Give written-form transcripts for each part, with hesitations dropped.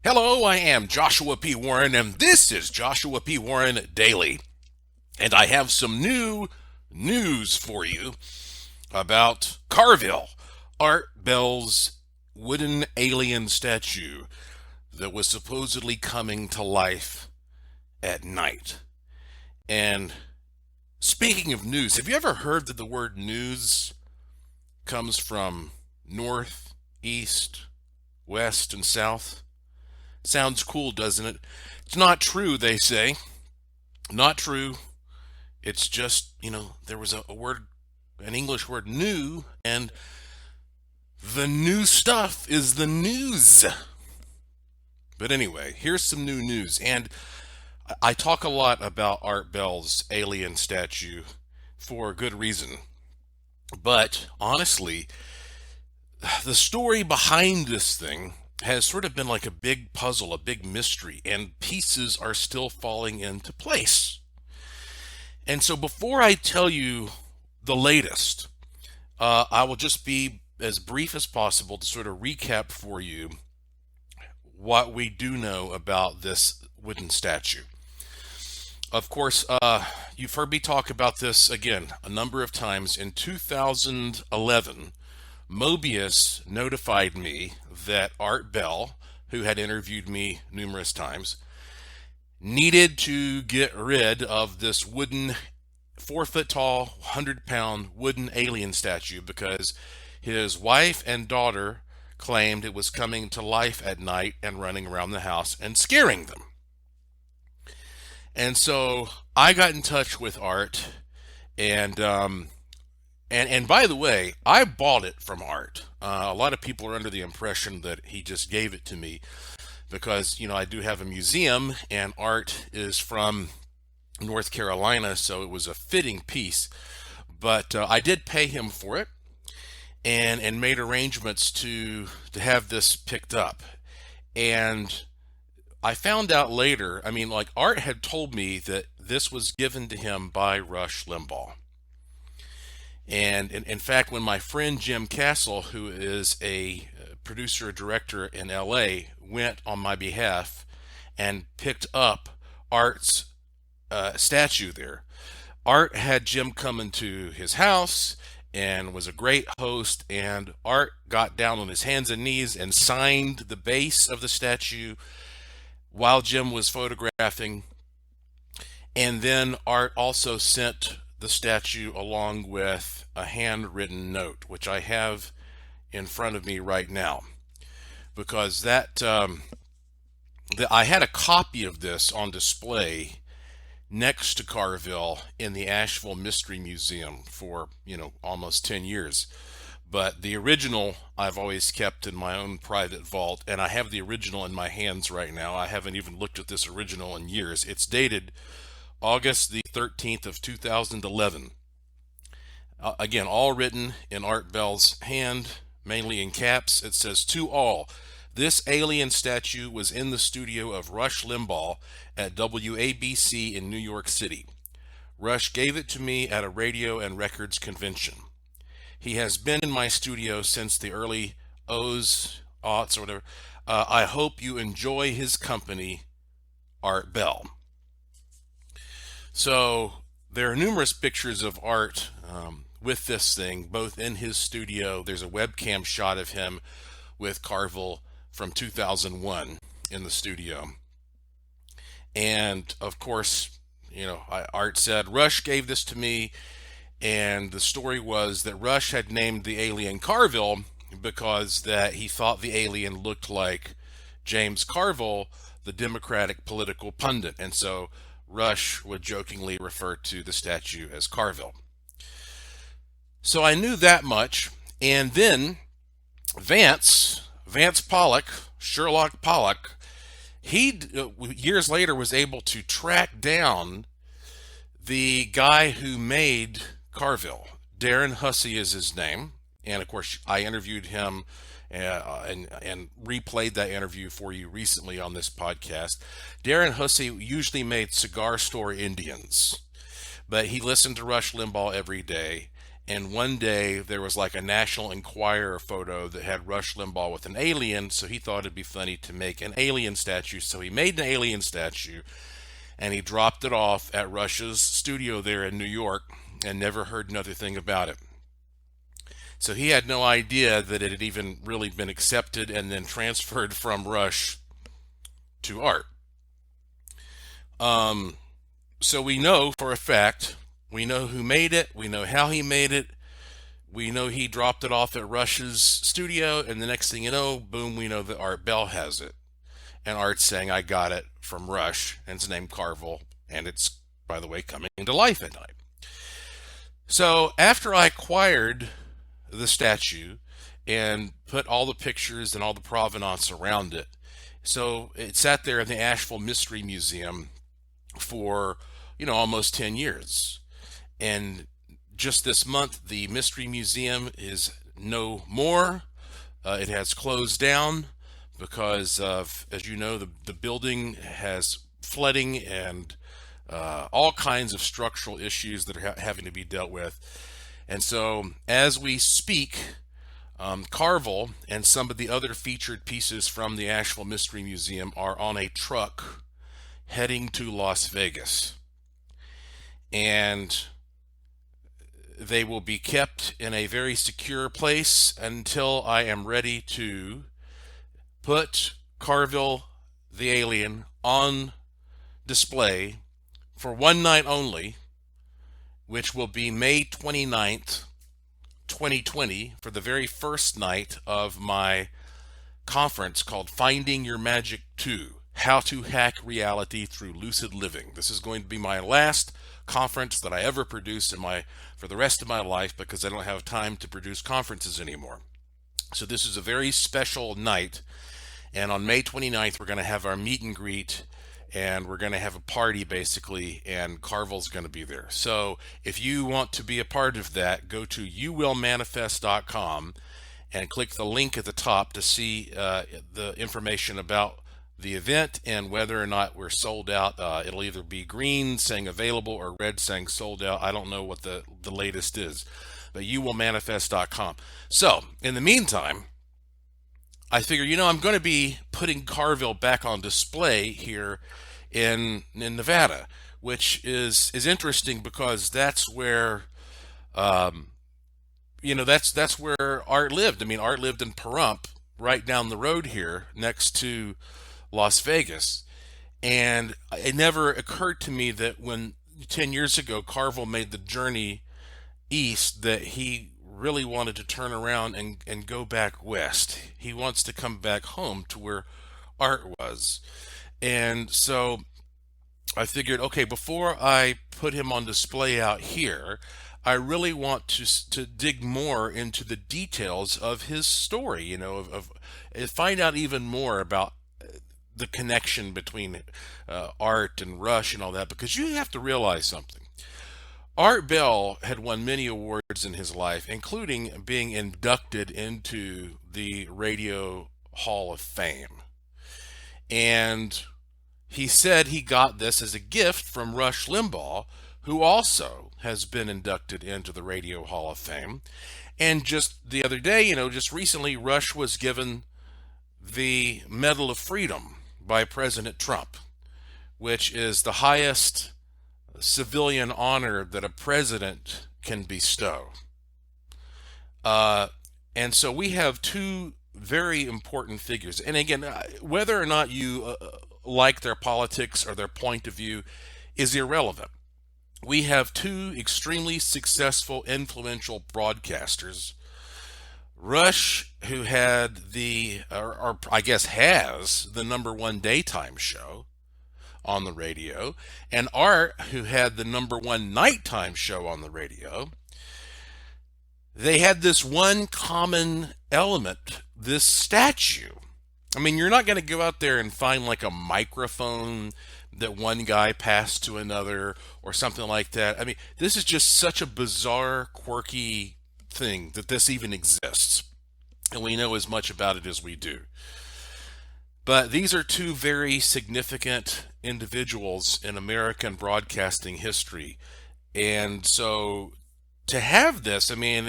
Hello, I am Joshua P. Warren, and this is Joshua P. Warren Daily. And I have some new news for you about Carville, Art Bell's wooden alien statue that was supposedly coming to life at night. And speaking of news, have you ever heard that the word news comes from north, east, west, and south? Sounds cool, doesn't it? It's not true, they say. Not true. It's just, there was a word, an English word, new, and the new stuff is the news. But anyway, here's some new news. And I talk a lot about Art Bell's alien statue for good reason. But honestly, the story behind this thing has sort of been like a big puzzle, a big mystery, and pieces are still falling into place. And so before I tell you the latest, I will just be as brief as possible to sort of recap for you what we do know about this wooden statue. Of course, you've heard me talk about this again a number of times. In 2011, Mobius notified me that Art Bell, who had interviewed me numerous times, needed to get rid of this wooden 4 foot tall, 100-pound wooden alien statue because his wife and daughter claimed it was coming to life at night and running around the house and scaring them. And so I got in touch with Art, and by the way, I bought it from Art. A lot of people are under the impression that he just gave it to me because, I do have a museum and Art is from North Carolina, so it was a fitting piece. But I did pay him for it and made arrangements to have this picked up. And I found out later, Art had told me that this was given to him by Rush Limbaugh. And in fact, when my friend Jim Castle, who is a producer director in LA, went on my behalf and picked up Art's statue there, Art had Jim come into his house and was a great host, and Art got down on his hands and knees and signed the base of the statue while Jim was photographing. And then Art also sent the statue along with a handwritten note, which I have in front of me right now, because I had a copy of this on display next to Carville in the Asheville Mystery Museum for almost 10 years. But the original I've always kept in my own private vault, and I have the original in my hands right now. I haven't even looked at this original in years. It's dated August the 13th of 2011. Again, all written in Art Bell's hand, mainly in caps. It says, "To all, this alien statue was in the studio of Rush Limbaugh at WABC in New York City. Rush gave it to me at a radio and records convention. He has been in my studio since the early O's, aughts, or whatever. I hope you enjoy his company, Art Bell." So there are numerous pictures of Art with this thing, both in his studio. There's a webcam shot of him with Carville from 2001 in the studio. And of course, Art said, "Rush gave this to me," and the story was that Rush had named the alien Carville because that he thought the alien looked like James Carville, the Democratic political pundit, and so Rush would jokingly refer to the statue as Carville. So I knew that much, and then Vance Pollock, Sherlock Pollock, he years later was able to track down the guy who made Carville. Darren Hussey is his name, and of course I interviewed him and replayed that interview for you recently on this podcast. Darren Hussey usually made Cigar Store Indians, but he listened to Rush Limbaugh every day, And one day there was like a National Enquirer photo that had Rush Limbaugh with an alien, so he thought it'd be funny to make an alien statue. So he made an alien statue and he dropped it off at Rush's studio there in New York and never heard another thing about it. So he had no idea that it had even really been accepted and then transferred from Rush to Art. So we know for a fact, we know who made it, we know how he made it, we know he dropped it off at Rush's studio, and the next thing you know, boom, we know that Art Bell has it. And Art's saying, I got it from Rush, and it's named Carville, and it's, by the way, coming to life at night. So after I acquired the statue and put all the pictures and all the provenance around it, so it sat there in the Asheville Mystery Museum for, almost 10 years. And just this month, the Mystery Museum is no more. It has closed down because of, as you know, the building has flooding and all kinds of structural issues that are having to be dealt with. And so as we speak, Carville and some of the other featured pieces from the Asheville Mystery Museum are on a truck heading to Las Vegas. And they will be kept in a very secure place until I am ready to put Carville the alien on display for one night only, which will be May 29th, 2020, for the very first night of my conference called Finding Your Magic 2, How to Hack Reality Through Lucid Living. This is going to be my last conference that I ever produce for the rest of my life, because I don't have time to produce conferences anymore. So this is a very special night, and on May 29th we're going to have our meet and greet, and we're going to have a party basically, and Carville's going to be there. So if you want to be a part of that, go to youwillmanifest.com and click the link at the top to see the information about the event and whether or not we're sold out. It'll either be green saying available or red saying sold out. I don't know what the latest is, but youwillmanifest.com. So in the meantime, I figure, I'm going to be putting Carville back on display here in Nevada, which is interesting because that's where that's where Art lived. I mean, Art lived in Pahrump, right down the road here next to Las Vegas. And it never occurred to me that when 10 years ago Carville made the journey east, that he really wanted to turn around and go back west. He wants to come back home to where Art was. And so I figured, okay, before I put him on display out here, I really want to dig more into the details of his story, of find out even more about the connection between Art and Rush and all that, because you have to realize something. Art Bell had won many awards in his life, including being inducted into the Radio Hall of Fame. And he said he got this as a gift from Rush Limbaugh, who also has been inducted into the Radio Hall of Fame. And just the other day, just recently, Rush was given the Medal of Freedom by President Trump, which is the highest civilian honor that a president can bestow. And so we have two very important figures. And again, whether or not you like their politics or their point of view is irrelevant. We have two extremely successful, influential broadcasters. Rush, who had or I guess has the #1 daytime show on the radio, and Art, who had the #1 nighttime show on the radio. They had this one common element, this statue. I mean, you're not going to go out there and find like a microphone that one guy passed to another or something like that. I mean, this is just such a bizarre, quirky thing that this even exists. And we know as much about it as we do. But these are two very significant individuals in American broadcasting history. And so to have this, I mean,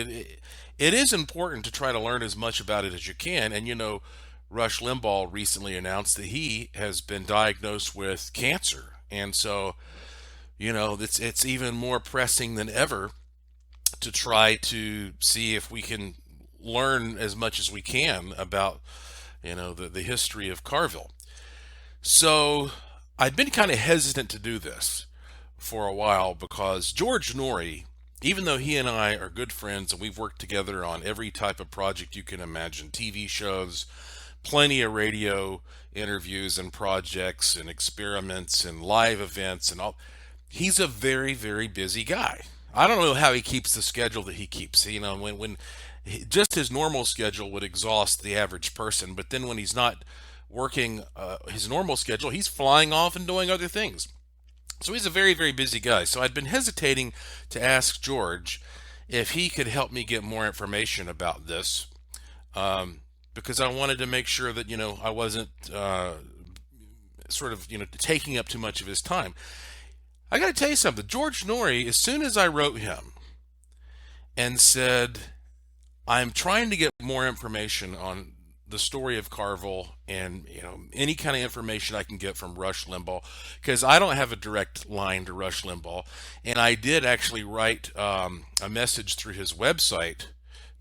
it is important to try to learn as much about it as you can. And Rush Limbaugh recently announced that he has been diagnosed with cancer, and so it's even more pressing than ever to try to see if we can learn as much as we can about the history of Carville. So I've been kind of hesitant to do this for a while because George Norrie, even though he and I are good friends and we've worked together on every type of project you can imagine, TV shows, plenty of radio interviews and projects and experiments and live events and all, he's a very, very busy guy. I don't know how he keeps the schedule that he keeps. Just his normal schedule would exhaust the average person, but then when he's not working his normal schedule, he's flying off and doing other things. So he's a very, very busy guy. So I'd been hesitating to ask George if he could help me get more information about this, because I wanted to make sure that I wasn't taking up too much of his time. I got to tell you something. George Norrie, as soon as I wrote him and said, I'm trying to get more information on the story of Carville and any kind of information I can get from Rush Limbaugh, because I don't have a direct line to Rush Limbaugh, and I did actually write a message through his website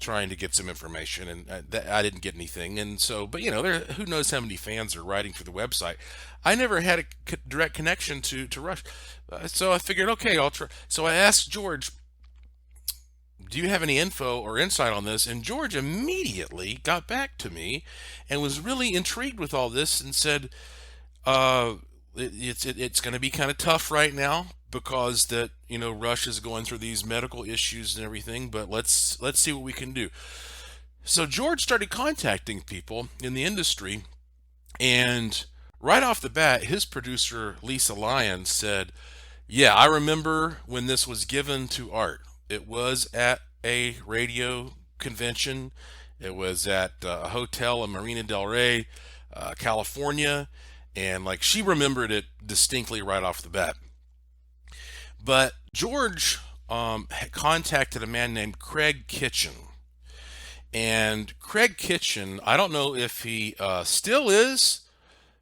trying to get some information, and I didn't get anything. And so, but who knows how many fans are writing through the website. I never had a direct connection to Rush, so I figured, okay, I'll try. So I asked George, do you have any info or insight on this? And George immediately got back to me and was really intrigued with all this and said, it's going to be kind of tough right now because that Rush is going through these medical issues and everything, but let's see what we can do. So George started contacting people in the industry, and right off the bat, his producer Lisa Lyons said, yeah, I remember when this was given to Art. It was at a radio convention. It was at a hotel in Marina Del Rey, California, and she remembered it distinctly right off the bat. But George had contacted a man named Craig Kitchen. And Craig Kitchen, I don't know if he still is,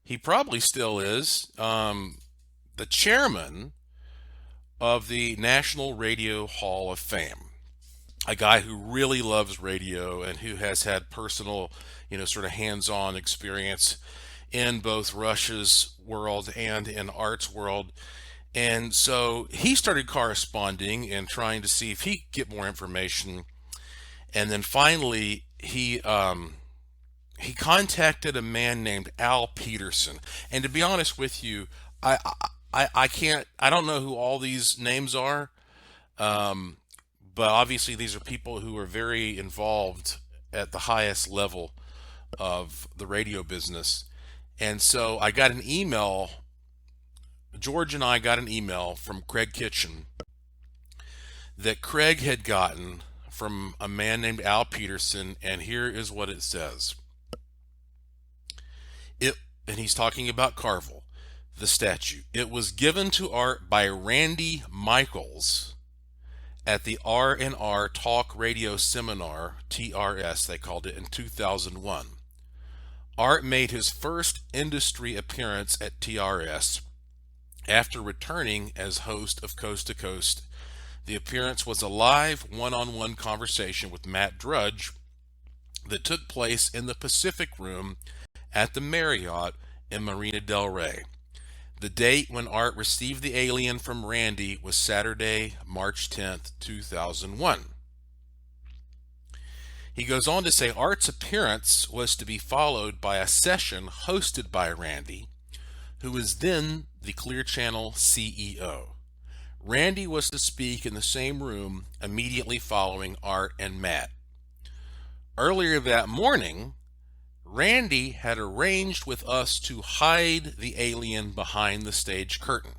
he probably still is, the chairman of the National Radio Hall of Fame. A guy who really loves radio and who has had personal, sort of hands-on experience in both Rush's world and in Art's world. And so he started corresponding and trying to see if he could get more information. And then finally, he contacted a man named Al Peterson. And to be honest with you, I don't know who all these names are, but obviously these are people who are very involved at the highest level of the radio business. And so I got an email, George and I got an email from Craig Kitchen that Craig had gotten from a man named Al Peterson, and here is what it says. And he's talking about Carville. The statue. It was given to Art by Randy Michaels at the R&R Talk Radio Seminar, TRS they called it, in 2001. Art made his first industry appearance at TRS after returning as host of Coast to Coast. The appearance was a live one-on-one conversation with Matt Drudge that took place in the Pacific Room at the Marriott in Marina Del Rey. The date when Art received the alien from Randy was Saturday, March 10th, 2001. He goes on to say Art's appearance was to be followed by a session hosted by Randy, who was then the Clear Channel CEO. Randy was to speak in the same room immediately following Art and Matt. Earlier that morning, Randy had arranged with us to hide the alien behind the stage curtain.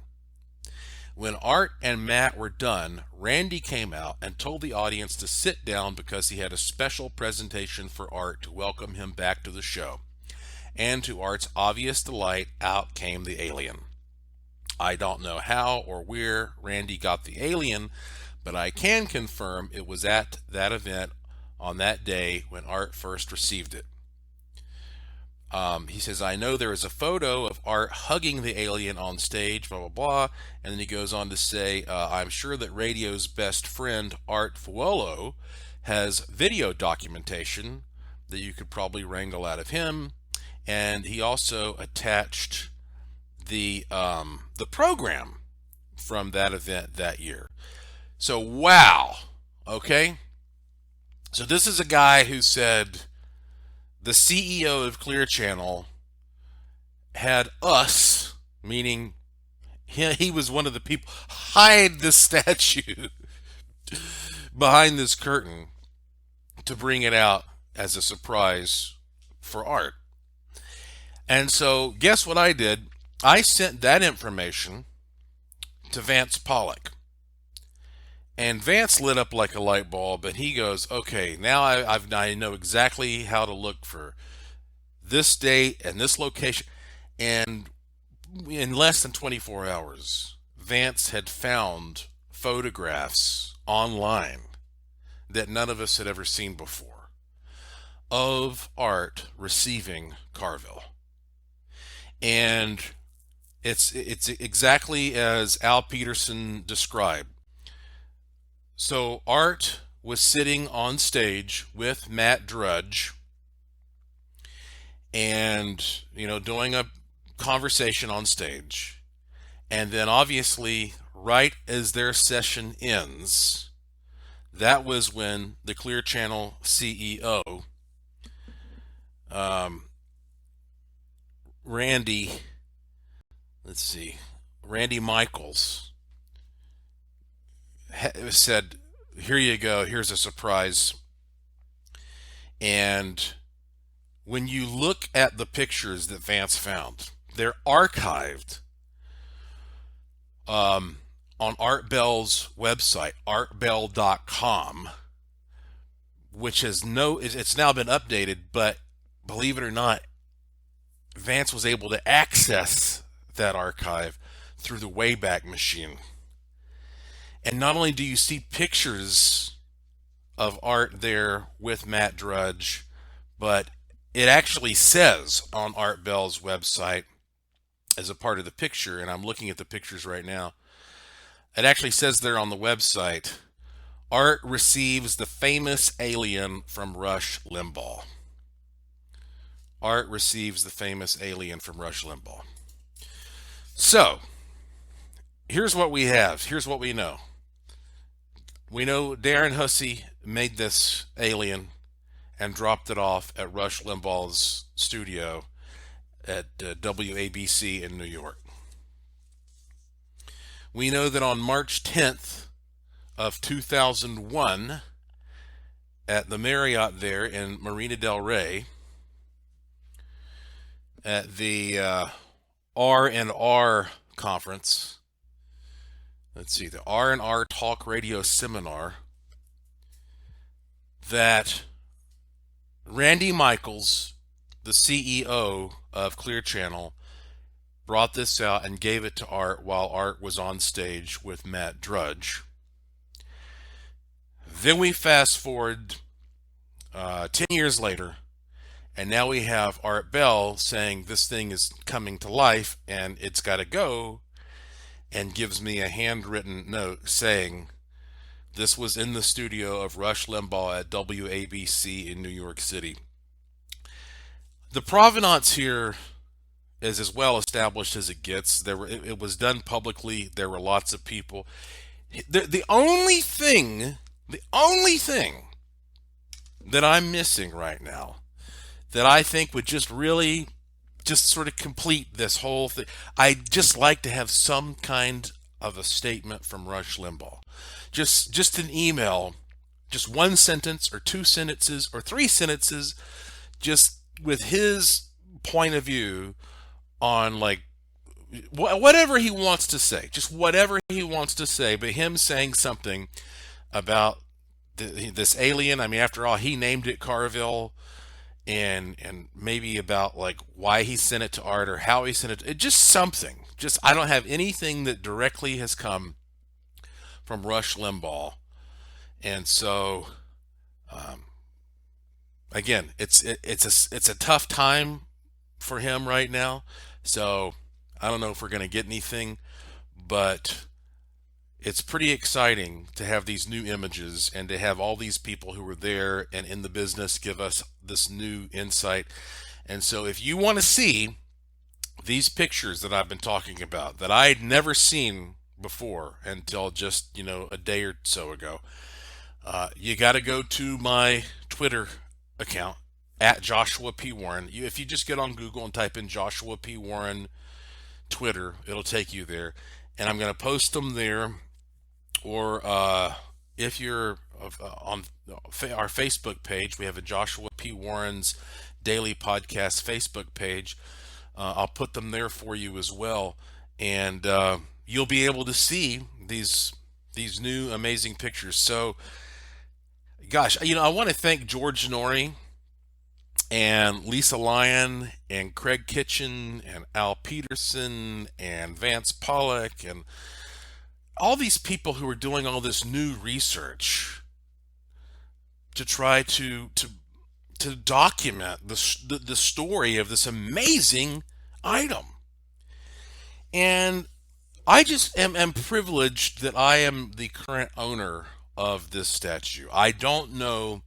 When Art and Matt were done, Randy came out and told the audience to sit down because he had a special presentation for Art to welcome him back to the show. And to Art's obvious delight, out came the alien. I don't know how or where Randy got the alien, but I can confirm it was at that event on that day when Art first received it. He says, I know there is a photo of Art hugging the alien on stage, blah, blah, blah. And then he goes on to say, I'm sure that radio's best friend, Art Fuolo, has video documentation that you could probably wrangle out of him. And he also attached the program from that event that year. So, wow. Okay. So this is a guy who said the CEO of Clear Channel had us, meaning he was one of the people, hide the statue behind this curtain to bring it out as a surprise for Art. And so guess what I did? I sent that information to Vance Pollock. And Vance lit up like a light bulb, and he goes, okay, now I know exactly how to look for this date and this location. And in less than 24 hours, Vance had found photographs online that none of us had ever seen before of Art receiving Carville. And it's exactly as Al Peterson described. So Art was sitting on stage with Matt Drudge and, doing a conversation on stage. And then obviously, right as their session ends, that was when the Clear Channel CEO, Randy Michaels, said, here you go, here's a surprise. And when you look at the pictures that Vance found, they're archived on Art Bell's website, artbell.com, which it's now been updated, but believe it or not, Vance was able to access that archive through the Wayback Machine. And not only do you see pictures of Art there with Matt Drudge, but it actually says on Art Bell's website as a part of the picture, and I'm looking at the pictures right now, it actually says there on the website, Art receives the famous alien from Rush Limbaugh. Art receives the famous alien from Rush Limbaugh. So, here's what we have. Here's what we know. We know Darren Hussey made this alien and dropped it off at Rush Limbaugh's studio at WABC in New York. We know that on March 10th of 2001, at the Marriott there in Marina del Rey, at the R&R conference, let's see, the R&R Talk Radio Seminar, that Randy Michaels, the CEO of Clear Channel, brought this out and gave it to Art while Art was on stage with Matt Drudge. Then we fast forward 10 years later, and now we have Art Bell saying this thing is coming to life and it's got to go, and gives me a handwritten note saying this was in the studio of Rush Limbaugh at WABC in New York City. The provenance here is as well established as it gets. It was done publicly. There were lots of people. The only thing that I'm missing right now that I think would just really just sort of complete this whole thing, I'd just like to have some kind of a statement from Rush Limbaugh. Just an email, just one sentence or two sentences or three sentences, just with his point of view on like whatever he wants to say, just whatever he wants to say, but him saying something about this alien. I mean, after all, he named it Carville, and maybe about like why he sent it to Art or how he sent it. Just something. Just I don't have anything that directly has come from Rush Limbaugh. And so, um, again, it's a tough time for him right now. So I don't know if we're going to get anything, but it's pretty exciting to have these new images and to have all these people who were there and in the business give us this new insight. And so if you want to see these pictures that I've been talking about that I'd never seen before until just, a day or so ago, you got to go to my Twitter account at Joshua P. Warren. If you just get on Google and type in Joshua P. Warren Twitter, it'll take you there. And I'm going to post them there. Or if you're on our Facebook page, we have a Joshua P. Warren's Daily Podcast Facebook page. I'll put them there for you as well. And you'll be able to see these new amazing pictures. So, gosh, I want to thank George Norrie and Lisa Lyon and Craig Kitchen and Al Peterson and Vance Pollock and all these people who are doing all this new research to try to document the story of this amazing item. And I just am privileged that I am the current owner of this statue. I don't know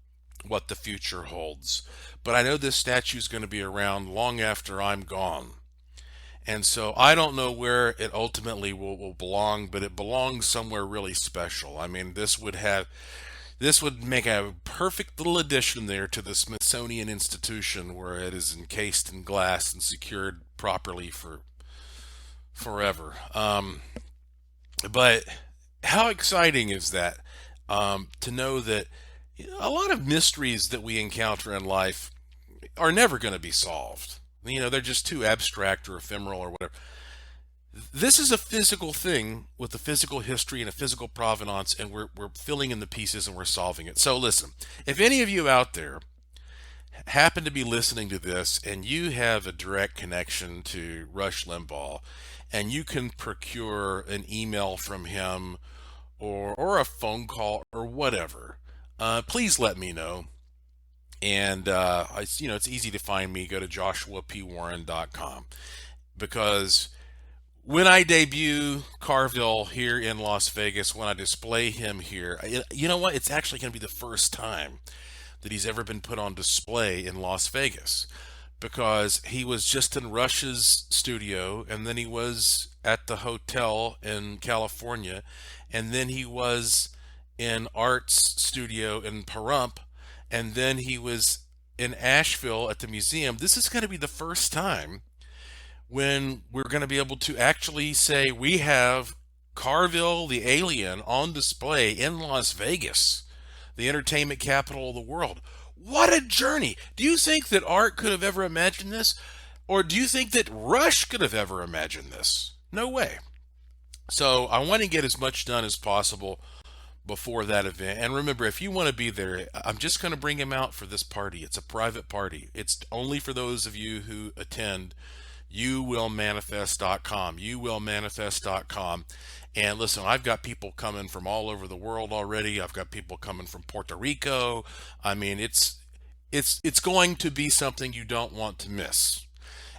what the future holds, but I know this statue is going to be around long after I'm gone. And so I don't know where it ultimately will belong, but it belongs somewhere really special. I mean, this would make a perfect little addition there to the Smithsonian Institution, where it is encased in glass and secured properly for forever. But how exciting is that, to know that a lot of mysteries that we encounter in life are never going to be solved. They're just too abstract or ephemeral or whatever. This is a physical thing with a physical history and a physical provenance, and we're filling in the pieces and we're solving it. So listen, if any of you out there happen to be listening to this and you have a direct connection to Rush Limbaugh and you can procure an email from him or a phone call or whatever, please let me know. And it's easy to find me. Go to joshuapwarren.com, because when I debut Carville here in Las Vegas, when I display him here, you know what? It's actually going to be the first time that he's ever been put on display in Las Vegas, because he was just in Rush's studio, and then he was at the hotel in California, and then he was in Art's studio in Pahrump, and then he was in Asheville at the museum. This is going to be the first time when we're going to be able to actually say we have Carville the alien on display in Las Vegas, the entertainment capital of the world. What a journey! Do you think that Art could have ever imagined this? Or do you think that Rush could have ever imagined this? No way. So I want to get as much done as possible before that event. And remember, if you want to be there, I'm just going to bring him out for this party. It's a private party. It's only for those of you who attend youwillmanifest.com. Youwillmanifest.com. And listen, I've got people coming from all over the world already. I've got people coming from Puerto Rico. I mean, it's going to be something you don't want to miss.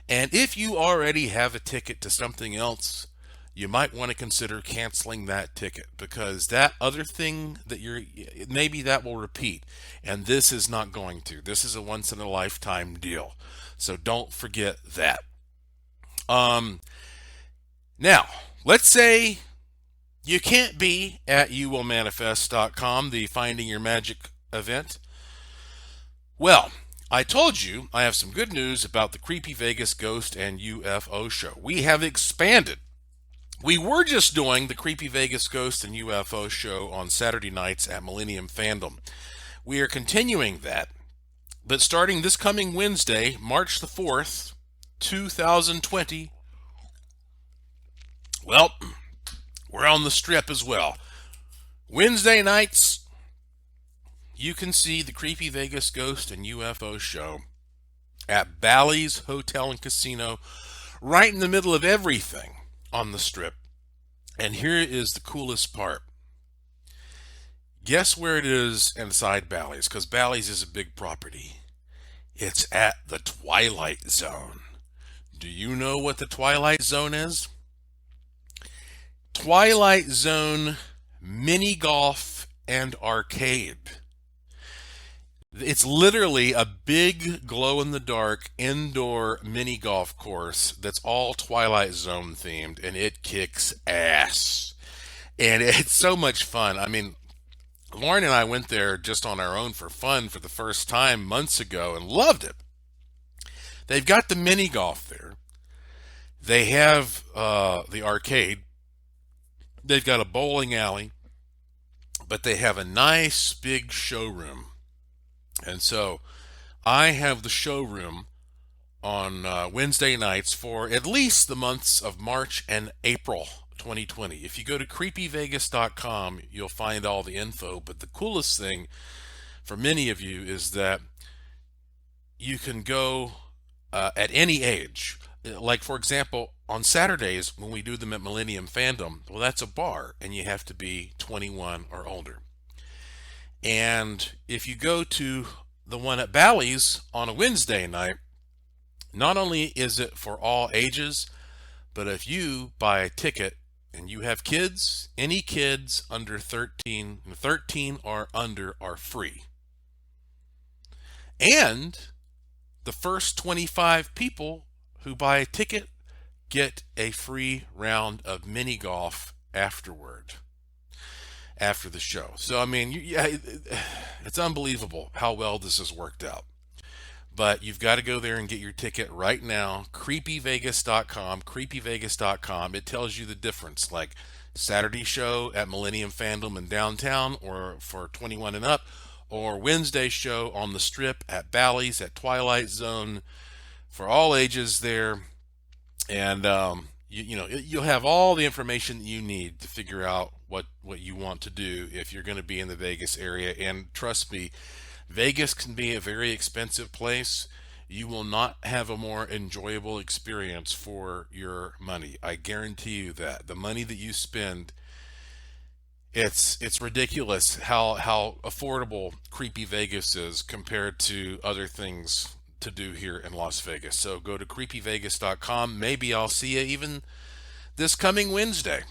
And if you already have a ticket to something else, you might want to consider canceling that ticket, because that other thing that maybe that will repeat, and this is not going to. This is a once in a lifetime deal. So don't forget that. Now, let's say you can't be at youwillmanifest.com, the Finding Your Magic event. Well, I told you I have some good news about the Creepy Vegas Ghost and UFO show. We have expanded. We were just doing the Creepy Vegas Ghost and UFO show on Saturday nights at Millennium Fandom. We are continuing that, but starting this coming Wednesday, March the 4th, 2020, well, we're on the Strip as well. Wednesday nights, you can see the Creepy Vegas Ghost and UFO show at Bally's Hotel and Casino, right in the middle of everything on the Strip. And here is the coolest part. Guess where it is inside Bally's? Because Bally's is a big property. It's at the Twilight Zone. Do you know what the Twilight Zone is? Twilight Zone mini golf and arcade. It's literally a big glow in the dark indoor mini golf course that's all Twilight Zone themed, and it kicks ass. And it's so much fun. I mean, Lauren and I went there just on our own for fun for the first time months ago and loved it. They've got the mini golf there. They have the arcade. They've got a bowling alley, but they have a nice big showroom. And so I have the showroom on Wednesday nights for at least the months of March and April 2020. If you go to creepyvegas.com, you'll find all the info. But the coolest thing for many of you is that you can go at any age. Like, for example, on Saturdays when we do them at Millennium Fandom, well, that's a bar, and you have to be 21 or older. And if you go to the one at Bally's on a Wednesday night, not only is it for all ages, but if you buy a ticket and you have kids, any kids under 13 or under are free. And the first 25 people who buy a ticket get a free round of mini golf afterward, after the show. So, I mean, it's unbelievable how well this has worked out. But you've got to go there and get your ticket right now. Creepyvegas.com, creepyvegas.com. It tells you the difference, like Saturday show at Millennium Fandom in downtown or for 21 and up, or Wednesday show on the Strip at Bally's at Twilight Zone for all ages there. And you'll have all the information that you need to figure out what you want to do if you're going to be in the Vegas area. And trust me, Vegas can be a very expensive place. You will not have a more enjoyable experience for your money. I guarantee you that. The money that you spend, it's ridiculous how affordable Creepy Vegas is compared to other things to do here in Las Vegas. So go to creepyvegas.com. Maybe I'll see you even this coming Wednesday.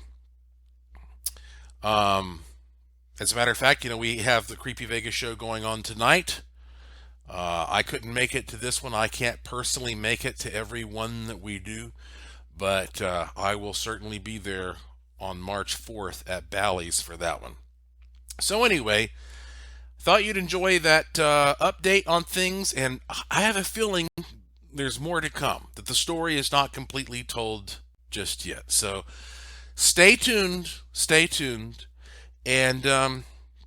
As a matter of fact, we have the Creepy Vegas show going on tonight. I couldn't make it to this one. I can't personally make it to every one that we do, but I will certainly be there on March 4th at Bally's for that one. So anyway, thought you'd enjoy that update on things, and I have a feeling there's more to come, that the story is not completely told just yet. So stay tuned, and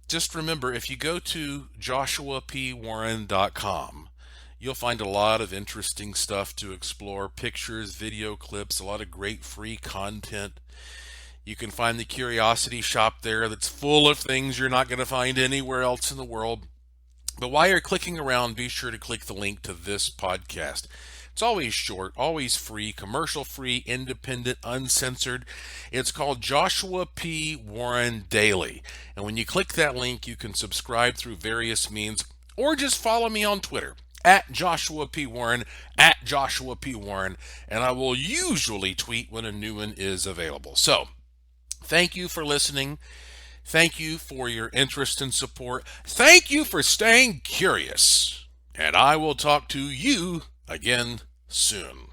just remember, if you go to joshuapwarren.com, you'll find a lot of interesting stuff to explore, pictures, video clips, a lot of great free content. You can find the Curiosity Shop there that's full of things you're not going to find anywhere else in the world. But while you're clicking around, be sure to click the link to this podcast. It's always short, always free, commercial-free, independent, uncensored. It's called Joshua P. Warren Daily. And when you click that link, you can subscribe through various means, or just follow me on Twitter, at Joshua P. Warren, at Joshua P. Warren, and I will usually tweet when a new one is available. So, thank you for listening. Thank you for your interest and support. Thank you for staying curious. And I will talk to you again soon.